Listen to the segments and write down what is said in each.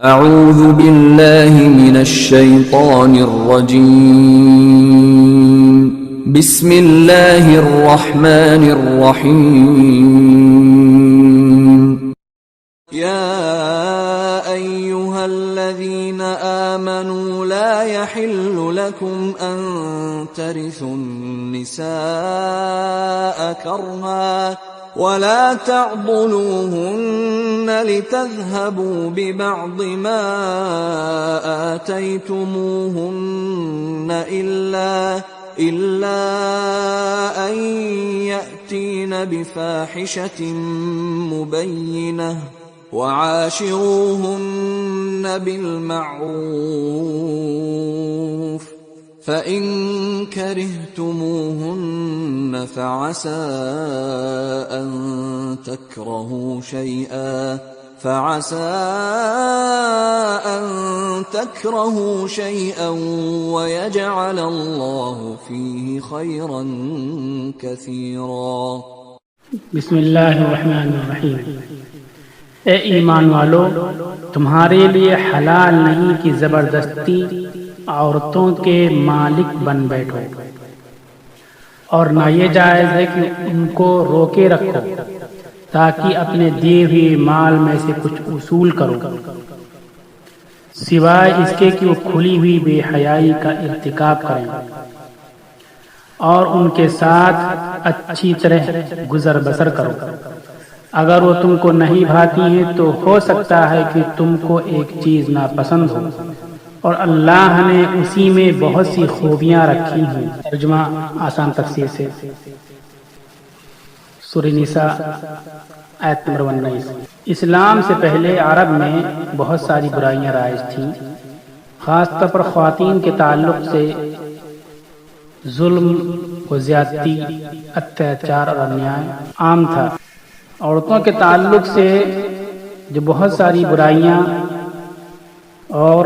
اعوذ باللہ من الشیطان الرجیم بسم اللہ الرحمن الرحیم یا ایہا الذین آمنوا لا يحل لكم ان ترثوا النساء کرہا ولا تعضلوهن لتذهبوا ببعض ما آتيتموهن إلا أن يأتين بفاحشة مبينة وعاشروهن بالمعروف فَإِن كَرِهْتُمُوهُنَّ فَعَسَىٰ أَن تَكْرَهُوا شَيْئًا وَيَجْعَلَ اللَّهُ فِيهِ خَيْرًا كَثِيرًا۔ بسم اللہ الرحمن الرحیم۔ اے ایمان والو، تمہارے لیے حلال نہیں کہ زبردستی عورتوں کے مالک بن بیٹھو، اور نہ یہ جائز ہے کہ ان کو روکے رکھو تاکہ اپنے دیے ہوئے مال میں سے کچھ اصول کرو، سوائے اس کے کہ وہ کھلی ہوئی بے حیائی کا ارتکاب کریں، اور ان کے ساتھ اچھی طرح گزر بسر کرو۔ اگر وہ تم کو نہیں بھاتی ہیں تو ہو سکتا ہے کہ تم کو ایک چیز ناپسند ہو، اور اللہ نے اسی میں بہت سی خوبیاں رکھی ہیں۔ ترجمہ آسان تفسیر سے۔ سورہ نساء آیت نمبر 19۔ اسلام سے پہلے عرب میں بہت ساری برائیاں رائج تھیں، خاص طور پر خواتین کے تعلق سے ظلم و زیادتی، اتیاچار اور انیائے عام تھا۔ عورتوں کے تعلق سے جو بہت ساری برائیاں اور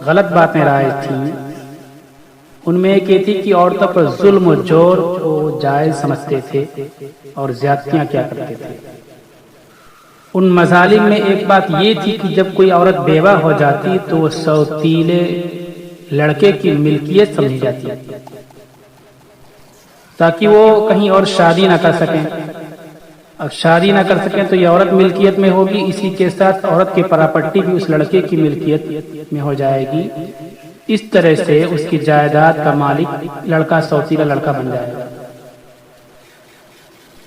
غلط باتیں رائج تھیں، ان میں ایک یہ تھی کہ عورتوں پر ظلم و جور کو جائز سمجھتے تھے اور زیادتیاں کیا کرتے تھے۔ ان مظالم میں ایک بات یہ تھی کہ جب کوئی عورت بیوہ ہو جاتی تو وہ سوتیلے لڑکے کی ملکیت سمجھی جاتی تاکہ وہ کہیں اور شادی نہ کر سکیں۔ اب شادی نہ کر سکیں تو یہ عورت ملکیت میں ہوگی، اسی کے ساتھ عورت کی پراپرٹی بھی اس لڑکے کی ملکیت میں ہو جائے گی۔ اس طرح سے اس کی جائیداد کا مالک لڑکا سوتیلا لڑکا بن جائے گا۔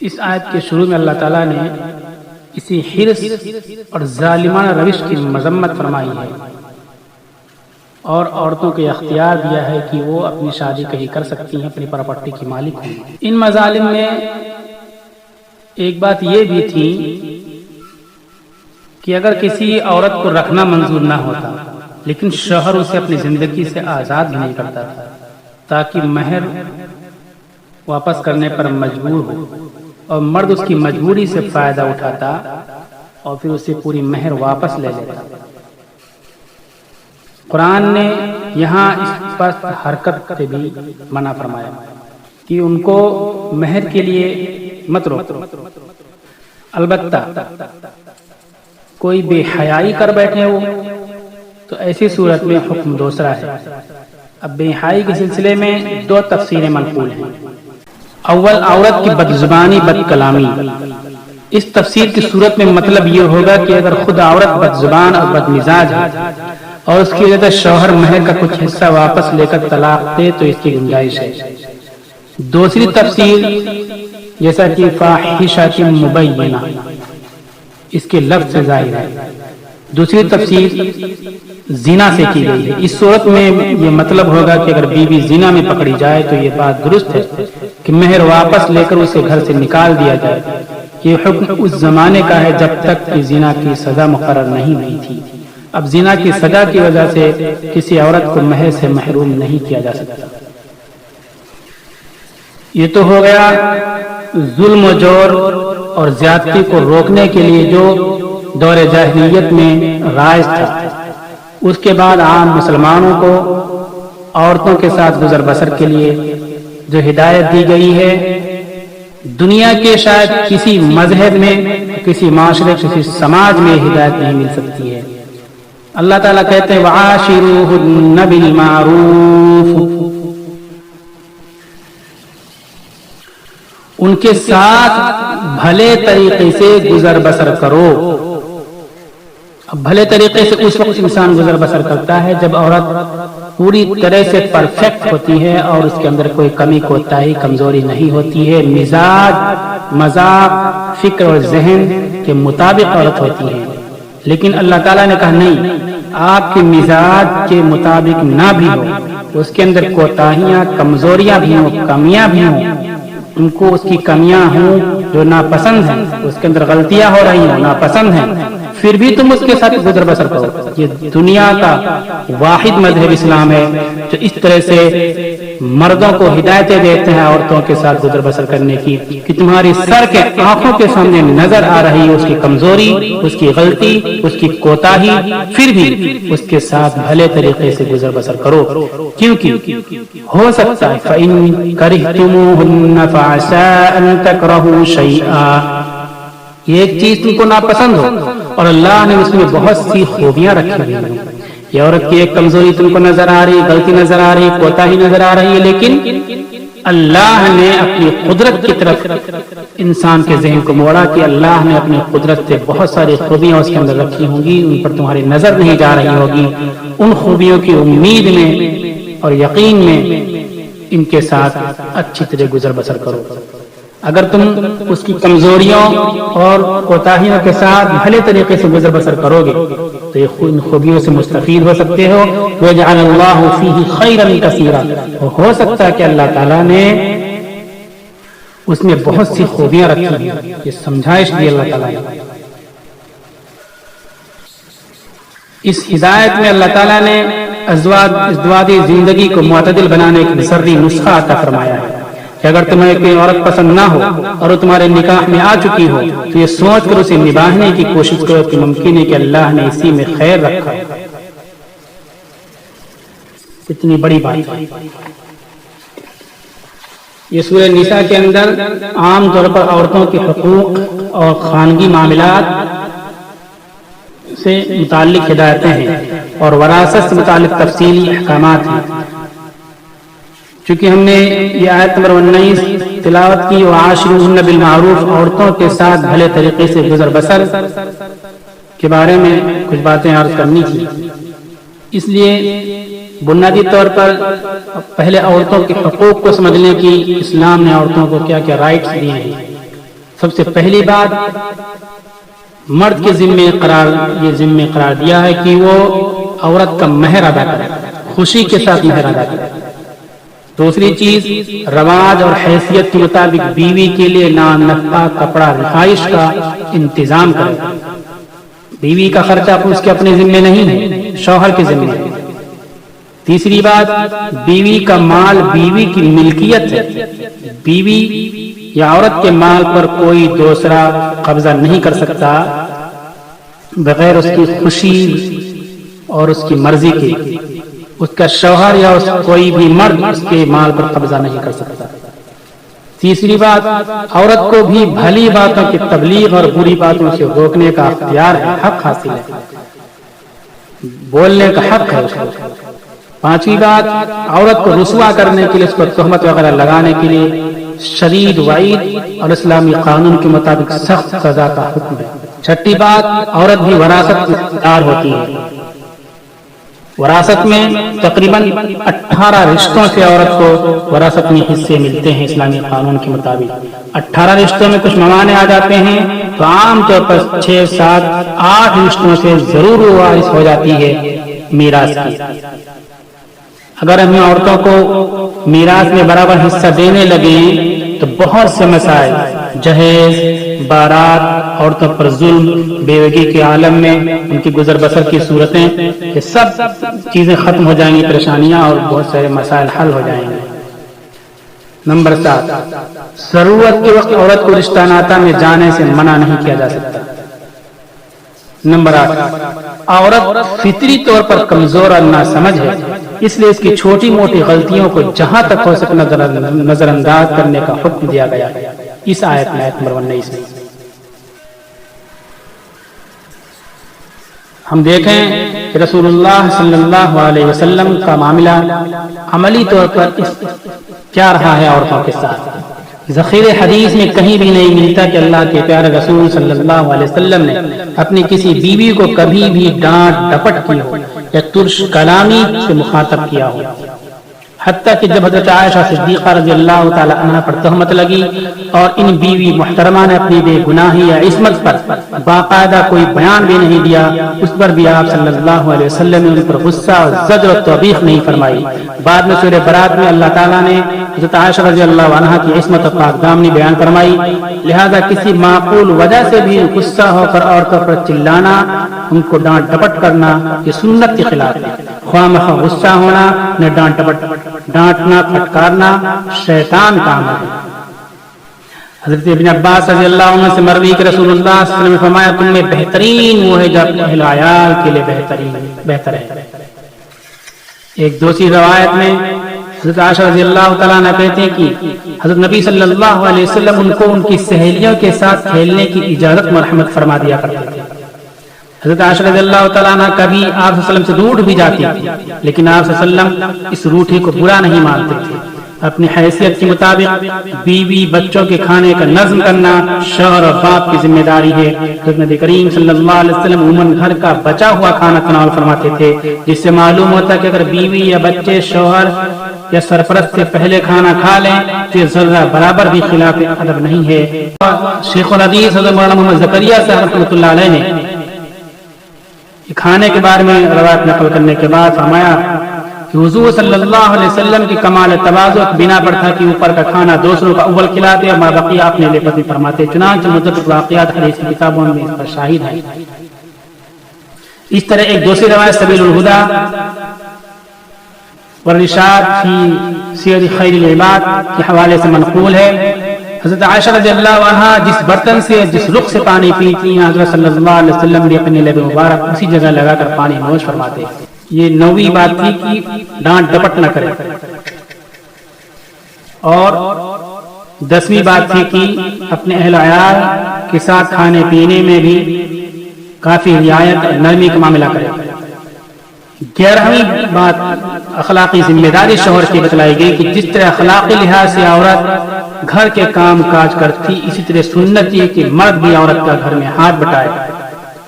اس آیت کے شروع میں اللہ تعالیٰ نے اسی حرص اور ظالمانہ روش کی مذمت فرمائی ہے، اور عورتوں کو اختیار دیا ہے کہ وہ اپنی شادی کہیں کر سکتی ہیں، اپنی پراپرٹی کی مالک ہوں۔ ان مظالم میں ایک بات یہ بھی تھی کہ اگر کسی عورت کو رکھنا منظور نہ ہوتا لیکن شوہر اسے اپنی زندگی سے آزاد بھی نہیں کرتا تھا تاکہ مہر واپس کرنے پر مجبور ہو، اور مرد اس کی مجبوری سے فائدہ اٹھاتا اور پھر اسے پوری مہر واپس لے لیتا۔ قرآن نے یہاں اس پر حرکت سے بھی منع فرمایا کہ ان کو مہر کے لیے مت روکو۔ البتہ کوئی بے حیائی کر بیٹھے ہو تو ایسی صورت میں حکم دوسرا ہے۔ اب بے حیائی کے سلسلے میں دو تفسیریں منقول ہیں۔ اول، عورت کی بد زبانی، بد کلامی۔ اس تفسیر کی صورت میں مطلب یہ ہوگا کہ اگر خود عورت بد زبان اور بد مزاج ہے اور اس کی وجہ سے شوہر مہر کا کچھ حصہ واپس لے کر طلاق دے تو اس کی گنجائش ہے۔ دوسری تفسیر جیسا کہ فاحشۃ مبینہ، اس کے لفظ سے ظاہر ہے۔ دوسری تفسیر زنا سے کی گئی ہے۔ اس صورت میں یہ مطلب ہوگا کہ اگر بیوی زنا میں پکڑی جائے تو یہ بات درست ہے کہ مہر واپس لے کر اسے گھر سے نکال دیا جائے۔ یہ حکم اس زمانے کا ہے جب تک کہ زنا کی سزا مقرر نہیں ہوئی تھی۔ اب زنا کی سزا کی وجہ سے کسی عورت کو مہر سے محروم نہیں کیا جا سکتا۔ یہ تو ہو گیا ظلم و جور اور زیادتی کو روکنے کے لیے جو دور جاہلیت میں رائج تھا۔ اس کے بعد عام مسلمانوں کو عورتوں کے ساتھ گزر بسر کے لیے جو ہدایت دی گئی ہے، دنیا کے شاید کسی مذہب میں، کسی معاشرے، کسی سماج میں ہدایت نہیں مل سکتی ہے اللہ تعالیٰ کہتے ہیں وعاشروہن بالمعروف، ان کے ساتھ بھلے طریقے سے گزر بسر کرو۔ اب بھلے طریقے سے اس وقت انسان گزر بسر کرتا ہے جب عورت پوری طرح سے پرفیکٹ ہوتی ہے اور اس کے اندر کوئی کمی کوتاہی کمزوری نہیں ہوتی ہے، مزاج مذاق فکر اور ذہن کے مطابق عورت ہوتی ہے۔ لیکن اللہ تعالیٰ نے کہا نہیں، آپ کے مزاج کے مطابق نہ بھی ہو، اس کے اندر کوتاہیاں کمزوریاں بھی ہوں کمیاں بھی ہوں، ان کو اس کی کمیاں ہوں جو ناپسند ہیں، اس کے اندر غلطیاں ہو رہی ہیں ناپسند ہیں، پھر بھی تم اس کے ساتھ گزر بسر کرو۔ یہ دنیا کا واحد مذہب اسلام ہے جو اس طرح سے مردوں کو ہدایتیں دیتے ہیں عورتوں کے ساتھ گزر بسر کرنے کی، کہ تمہاری سر کے آنکھوں کے سامنے نظر آ رہی ہے اس کی کمزوری، اس کی غلطی، اس کی کوتاہی، پھر بھی اس کے ساتھ بھلے طریقے سے گزر بسر کرو، کیونکہ ہو سکتا ہے فَإِن كَرِهْتُمُوهُنَّ فَعَسَىٰ أَن تَكْرَهُوا شَيْئًا، ایک چیز تم کو ناپسند ہو اور اللہ نے اس میں بہت سی خوبیاں رکھی ہوئی ہیں، یہ عورت کی ایک کمزوری تم کو نظر آ رہی، غلطی نظر آ رہی، کوتاہی نظر آ رہی ہے، لیکن اللہ نے اپنی قدرت کی طرف انسان کے ذہن کو موڑا کہ اللہ نے اپنی قدرت سے بہت ساری خوبیاں اس کے اندر رکھی ہوں گی، ان پر تمہاری نظر نہیں جا رہی ہوگی، ان خوبیوں کی امید میں اور یقین میں ان کے ساتھ اچھی طرح گزر بسر کرو۔ اگر تم اس کی کمزوریوں اور کوتاہیوں کے ساتھ بھلے طریقے سے گزر بسر کرو گے تو یہ ان خوبیوں سے مستفید ہو سکتے ہو۔ وَيَجْعَلَ اللَّهُ فِيهِ خَيْرًا كَثِيرًا، ہو سکتا ہے کہ اللہ تعالیٰ نے اس میں بہت سی خوبیاں رکھی ہیں، یہ سمجھائش دی اللہ تعالیٰ نے۔ اس ہدایت میں اللہ تعالیٰ نے ازدواجی زندگی کو معتدل بنانے کا سری نسخہ عطا فرمایا ہے کہ اگر تمہیں کوئی عورت پسند نہ ہو اور وہ تمہارے نکاح میں آ چکی ہو تو یہ سوچ کر اسے نبھانے کی کوشش کرو کہ ممکن ہے کہ اللہ نے اسی میں خیر رکھا ہے۔ اتنی بڑی بات ہے۔ یہ سورہ نساء کے اندر عام طور پر عورتوں کے حقوق اور خانگی معاملات سے متعلق ہدایتیں ہیں اور وراثت سے متعلق تفصیلی احکامات ہیں۔ چونکہ ہم نے یہ آیت نمبر 19 تلاوت کی، وعاشروہن بالمعروف، عورتوں کے ساتھ بھلے طریقے سے گزر بسر کے بارے میں کچھ باتیں عرض کرنی تھی، اس لیے بنیادی طور پر پہلے عورتوں کے حقوق کو سمجھنے کی اسلام نے عورتوں کو کیا کیا رائٹس دیے ہیں۔ سب سے پہلی بات، مرد کے ذمے قرار دیا ہے کہ وہ عورت کا مہر ادا کرے، خوشی کے ساتھ مہر ادا کرے۔ دوسری چیز، رواج اور حیثیت کے مطابق بیوی کے لیے نان نفقہ، کپڑا، رہائش کا انتظام کرے۔ بیوی کا خرچہ اس کے اپنے ذمے نہیں ہے، شوہر کے ذمے ہے۔ تیسری بات، بیوی کا مال بیوی کی ملکیت ہے، بیوی یا عورت کے مال پر کوئی دوسرا قبضہ نہیں کر سکتا بغیر اس کی خوشی اور اس کی مرضی کے، اس کا شوہر یا کوئی بھی مرد اس کے مال پر قبضہ نہیں کر سکتا۔ تیسری بات، عورت کو بھی بھلی باتوں کی تبلیغ اور بری باتوں سے روکنے کا اختیار ہے، حق حاصل ہے، بولنے کا حق ہے اس کو۔ پانچویں بات، عورت کو رسوا کرنے کے لیے، اس پر تہمت وغیرہ لگانے کے لیے شدید وعید اور اسلامی قانون کے مطابق سخت سزا کا حکم ہے۔ چھٹی بات، عورت بھی وراثت کی حقدار ہوتی ہے۔ وراثت میں تقریباً 18 رشتوں سے عورت کو وراثت میں حصے ملتے ہیں اسلامی قانون کے مطابق۔ 18 رشتوں میں کچھ ممانع آ جاتے ہیں تو عام طور پر 6، 7، 8 رشتوں سے ضرور وارث ہو جاتی ہے میراث کی۔ اگر ہم عورتوں کو میراث میں برابر حصہ دینے لگیں تو بہت سے مسائل، جہیز، بارات، عورتوں پر ظلم، بیوگی کے عالم میں ان کی گزر بسر کی صورتیں، یہ سب چیزیں ختم ہو جائیں گی، پریشانیاں اور بہت سارے مسائل حل ہو جائیں گے۔ نمبر 7، ضرورت کے وقت عورت کو رشتہ ناتا میں جانے سے منع نہیں کیا جا سکتا۔ نمبر 8، عورت فطری طور پر کمزور اور ناسمجھ ہے، اس لیے اس کی چھوٹی موٹی غلطیوں کو جہاں تک ہو سکے نظر انداز کرنے کا حکم دیا گیا اس آیت میں، آیت نمبر 19 میں۔ ہم دیکھیں کہ رسول اللہ صلی اللہ علیہ وسلم کا معاملہ عملی طور پر کیا رہا ہے عورتوں کے ساتھ۔ ذخیر حدیث میں کہیں بھی نہیں ملتا کہ اللہ کے پیارے رسول صلی اللہ علیہ وسلم نے اپنی کسی بیوی کو کبھی بھی ڈانٹ ڈپٹ کی ہو یا ترش کلامی سے مخاطب کیا ہو، حتیٰ کہ جب حضرت عائشہ صدیقہ رضی اللہ تعالی عنہ پر تہمت لگی اور ان بیوی محترمہ نے اپنی بے گناہی یا عصمت پر باقاعدہ کوئی بیان بھی نہیں دیا، اس پر بھی آپ صلی اللہ علیہ وسلم نے ان پر غصہ اور زجر و توبیخ نہیں فرمائی۔ بعد میں سورہ برات میں اللہ تعالیٰ نے حضرت عائشہ رضی اللہ عنہ کی عصمت و پاک دامنی بیان فرمائی، لہذا کسی معقول وجہ سے بھی غصہ ہو کر عورتوں پر چلانا، ان کو ڈانٹ ڈپٹ کرنا یہ سنت کے خلاف ہے۔ خواہ مخواہ غصہ ہونا، نہ ڈانٹ ڈپٹ، ڈانٹنا پھٹکارنا شیطان کام ہے۔ حضرت ابن عباس رضی اللہ عنہ سے مروی کہ رسول اللہ صلی اللہ علیہ وسلم نے فرمایا تم میں بہترین وہ ہے جو اپنے اہل عیال کے لیے بہتر ہے۔ ایک دوسری روایت میں حضرت عائشہ رضی اللہ تعالیٰ عنہ کہتے ہیں کہ حضرت نبی صلی اللہ علیہ وسلم ان کو ان کی سہیلیوں کے ساتھ کھیلنے کی اجازت مرحمت فرما دیا کرتے تھے۔ حضرت عائشہ رضی اللہ تعالیٰ عنہ کبھی آپ صلی اللہ علیہ وسلم سے روٹ بھی جاتی تھی، لیکن آپ صلی اللہ علیہ وسلم اس روٹھی کو برا نہیں مانتے تھے۔ اپنی حیثیت کے مطابق بیوی بچوں کے کھانے کا نظم کرنا شوہر اور باپ کی ذمہ داری ہے۔ حضرت نبی کریم صلی اللہ علیہ وسلم عموماً گھر کا بچا ہوا کھانا تناول فرماتے تھے، جس سے معلوم ہوتا ہے کہ اگر بیوی یا بچے شوہر یا سرپرست سے پہلے کھانا کھا لیں تو یہ ذرہ برابر بھی خلاف ادب نہیں ہے۔ شیخ الحدیث حضرت مولانا محمد زکریا صاحب رحمۃ اللہ علیہ نے کھانے کے بارے میں روایت نقل کرنے کے بعد فرمایا کہ حضور صلی اللہ علیہ وسلم کی کمال تواضع بنا پر تھا کہ اوپر کا کھانا دوسروں کا اول کھلاتے اور ما بقیہ اپنے لیے پسند فرماتے، چنانچہ متعدد واقعات حدیث کی کتابوں میں اس پر شاہد ہیں۔ اس طرح ایک دوسری روایت سبیل الہدی والرشاد فی سیر خیر العباد کے حوالے سے منقول ہے، حضرت عائشہ رضی اللہ عنہ جس برتن سے جس رخ سے پانی پیتی ہیں حضرت صلی اللہ علیہ وسلم بھی اپنے لب مبارک اسی جگہ لگا کر پانی نوش فرماتے۔ یہ 9ویں بات تھی کہ ڈانٹ ڈپٹ نہ کرے، اور 10ویں بات تھی کہ اپنے اہل عیال کے ساتھ کھانے پینے میں بھی کافی رعایت اور نرمی کا معاملہ کرے۔ 11ویں بات اخلاقی ذمہ داری شوہر کی بتلائی گئی کہ جس طرح اخلاقی لحاظ سے عورت گھر کے کام کاج کرتی، اسی طرح سنت یہ کہ مرد بھی عورت کا گھر میں ہاتھ بٹائے۔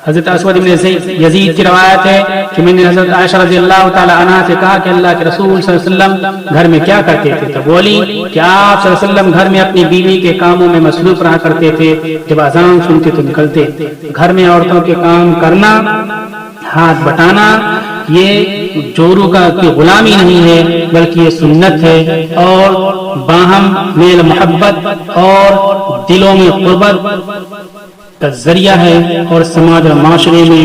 حضرت اسود بن یزید کی روایت ہے کہ میں نے حضرت عائشہ رضی اللہ تعالی عنہ سے کہا کہ اللہ کے رسول صلی اللہ علیہ وسلم گھر میں کیا کرتے تھے؟ تو بولی کہ آپ صلی اللہ علیہ وسلم گھر میں اپنی بیوی کے کاموں میں مصروف رہا کرتے تھے، جب اذان سنتے تو نکلتے۔ گھر میں عورتوں کے کام کرنا، ہاتھ بٹانا یہ جورو کا کوئی غلامی نہیں ہے بلکہ یہ سنت ہے، اور باہم میل محبت اور دلوں میں قربت کا ذریعہ ہے، اور سماج اور معاشرے میں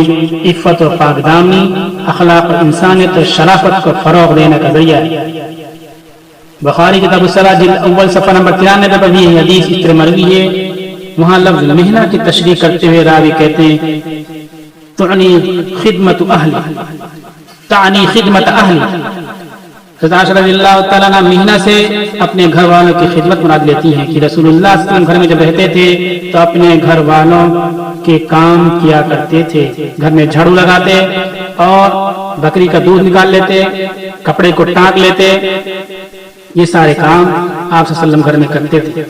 عفت و پاکدامنی، اخلاق و انسانیت اور شرافت کو فروغ دینے کا ذریعہ ہے۔ بخاری کتاب الصلاۃ جلد اول صفحہ نمبر 93 پر بھی یہ حدیث اس طرح مروی ہے۔ وہاں لفظ مہنہ کی تشریح کرتے ہوئے راوی کہتے ہیں تعنی خدمت اہلی۔ حضرت عائشہ رضی اللہ تعالیٰ عنہ مہنہ سے اپنے گھر والوں کی خدمت مراد لیتی ہیں کہ رسول اللہ صلی اللہ علیہ وسلم گھر میں جب رہتے تھے تو اپنے گھر والوں کے کام کیا کرتے تھے، گھر میں جھاڑو لگاتے اور بکری کا دودھ نکال لیتے، کپڑے کو ٹانک لیتے، یہ سارے کام آپ صلی اللہ علیہ وسلم گھر میں کرتے تھے۔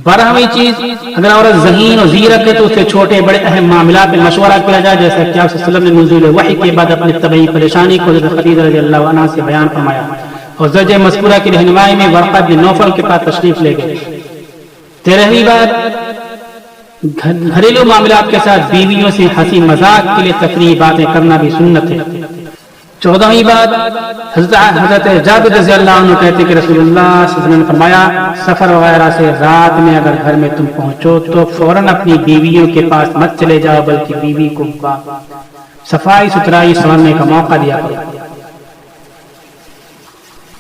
12ویں چیز، اگر عورت ذہین اور زیرک ہے تو اس سے چھوٹے بڑے اہم معاملات میں مشورہ کیا جائے، جیسا کہ آپ صلی اللہ علیہ وسلم نے نزول وحی کے بعد اپنی طبعی پریشانی کو حضرت خدیجہ رضی اللہ عنہا سے بیان فرمایا، اور زوجہ مذکورہ کی رہنمائی میں ورقہ بن نوفل کے پاس تشریف لے گئے۔ 13ویں بات، گھریلو معاملات کے ساتھ بیویوں سے ہنسی مذاق کے لیے تفریحی باتیں کرنا بھی سنت ہے۔ 14ویں بات، حضرت جابر رضی اللہ عنہ کہتے کہ رسول اللہ صلی اللہ علیہ وسلم نے فرمایا سفر وغیرہ سے رات میں اگر گھر میں تم پہنچو تو فوراً اپنی بیویوں کے پاس مت چلے جاؤ، بلکہ بیوی کو صفائی ستھرائی سننے کا موقع دیا کرو۔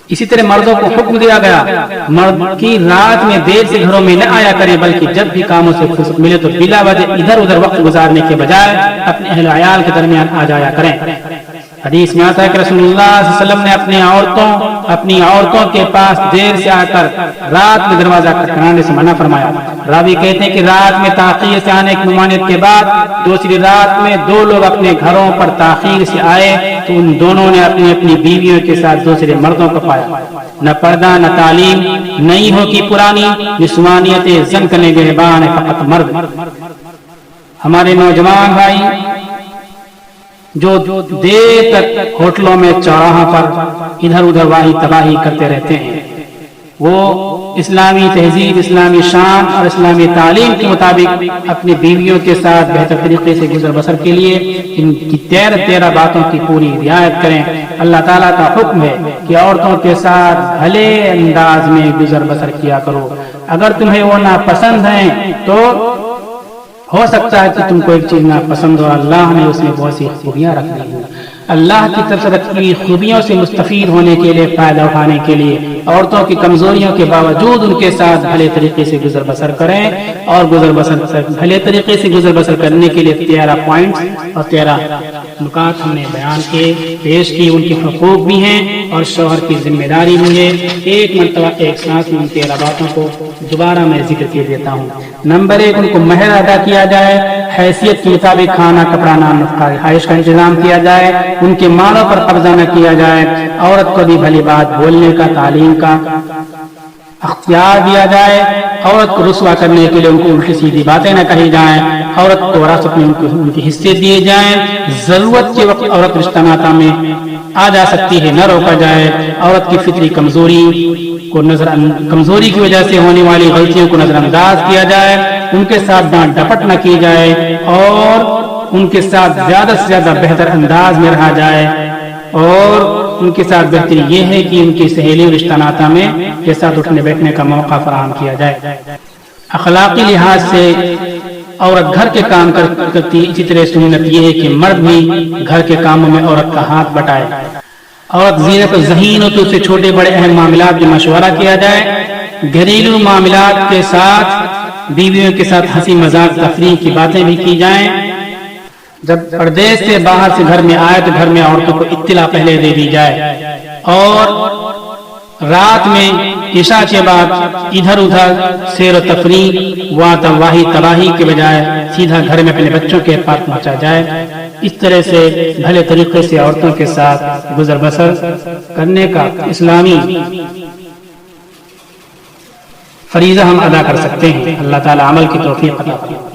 اسی طرح مردوں کو حکم دیا گیا مرد کی رات میں دیر سے گھروں میں نہ آیا کرے، بلکہ جب بھی کاموں سے فرصت ملے تو بلا وجہ ادھر ادھر وقت گزارنے کے بجائے اپنے اہل عیال کے درمیان آ جایا کریں۔ حدیث میں آتا ہے کہ رسول اللہ صلی اللہ علیہ وسلم نے اپنی عورتوں کے پاس دیر سے آ کر رات میں دروازہ کھٹکھٹانے سے منع فرمایا۔ راوی کہتے ہیں کہ رات میں تاخیر سے آنے کی ممانعت کے بعد دوسری رات میں دو لوگ اپنے گھروں پر تاخیر سے آئے تو ان دونوں نے اپنی اپنی بیویوں کے ساتھ دوسرے مردوں کو پایا۔ نہ پردہ نہ تعلیم نہیں ہو کی پرانی نسوانیت زن کرنے گربان فقط مرد۔ ہمارے نوجوان بھائی جو دیر تک ہوٹلوں میں چوراہوں پر ادھر ادھر واہی تباہی کرتے رہتے ہیں، وہ اسلامی تہذیب، اسلامی شان اور اسلامی تعلیم کے مطابق اپنی بیویوں کے ساتھ بہتر طریقے سے گزر بسر کے لیے ان کی 13 باتوں کی پوری رعایت کریں۔ اللہ تعالیٰ کا حکم ہے کہ عورتوں کے ساتھ بھلے انداز میں گزر بسر کیا کرو۔ اگر تمہیں وہ ناپسند ہیں تو ہو سکتا ہے کہ تم کو ایک چیز ناپسند ہو، اللہ نے اس میں بہت سی خوبیاں رکھ دی ہیں۔ اللہ کی طرف سے رکھی خوبیوں سے مستفید ہونے کے لیے، فائدہ اٹھانے کے لیے عورتوں کی کمزوریوں کے باوجود ان کے ساتھ بھلے طریقے سے گزر بسر کریں، اور بھلے طریقے سے گزر بسر کرنے کے لیے 13 پوائنٹس اور 13 نکات ہم نے بیان کے پیش کی۔ ان کے حقوق بھی ہیں اور شوہر کی ذمہ داری بھی ہے۔ ایک مرتبہ ایک ساتھ ان 13 باتوں کو دوبارہ میں ذکر کر دیتا ہوں۔ نمبر 1، ان کو مہر ادا کیا جائے، حیثیت کے مطابق کھانا کپڑا نان رہائش کا انتظام کیا جائے، ان کے مالوں پر قبضہ نہ کیا جائے، عورت کو بھی بھلی بات بولنے کا، تعلیم کا اختیار دیا جائے، عورت کو رسوا کرنے کے لیے ان کو الٹی سیدھی باتیں نہ کہی جائیں، عورت کو وراثت میں ان کے حصے دیے جائیں، ضرورت کے وقت عورت رشتہ ناطہ میں آ جا سکتی ہے، نہ روکا جائے، عورت کی فطری کمزوری کی وجہ سے ہونے والی غلطیوں کو نظر انداز کیا جائے، ان کے ساتھ ڈانٹ ڈپٹ نہ کی جائے، اور ان کے ساتھ زیادہ سے زیادہ بہتر انداز میں رہا جائے، اور ان کے ساتھ بہتری یہ ہے کہ ان کی سہیلی اور رشتہ ناطہ میں کے ساتھ اٹھنے بیٹھنے کا موقع فراہم کیا جائے۔ اخلاقی لحاظ سے عورت گھر کے کام کرتی، اسی طرح سنت یہ ہے کہ مرد بھی گھر کے کاموں میں عورت کا ہاتھ بٹائے۔ عورت زینت و ذہین ہو تو اسے چھوٹے بڑے اہم معاملات میں مشورہ کیا جائے، گھریلو معاملات کے ساتھ بیویوں کے ساتھ ہنسی مذاق تفریح کی باتیں بھی کی جائیں۔ جب پردیس سے باہر سے گھر میں آئے تو گھر میں عورتوں کو اطلاع پہلے دے دی جائے، اور رات میں عشاء کے بعد ادھر ادھر سیر و تفریح واہی تباہی کے بجائے سیدھا گھر میں اپنے بچوں کے پاس پہنچا جائے۔ اس طرح سے بھلے طریقے سے عورتوں کے ساتھ گزر بسر کرنے کا اسلامی فریضہ ہم ادا کر سکتے ہیں۔ اللہ تعالی عمل کی توفیق عطا فرمائے۔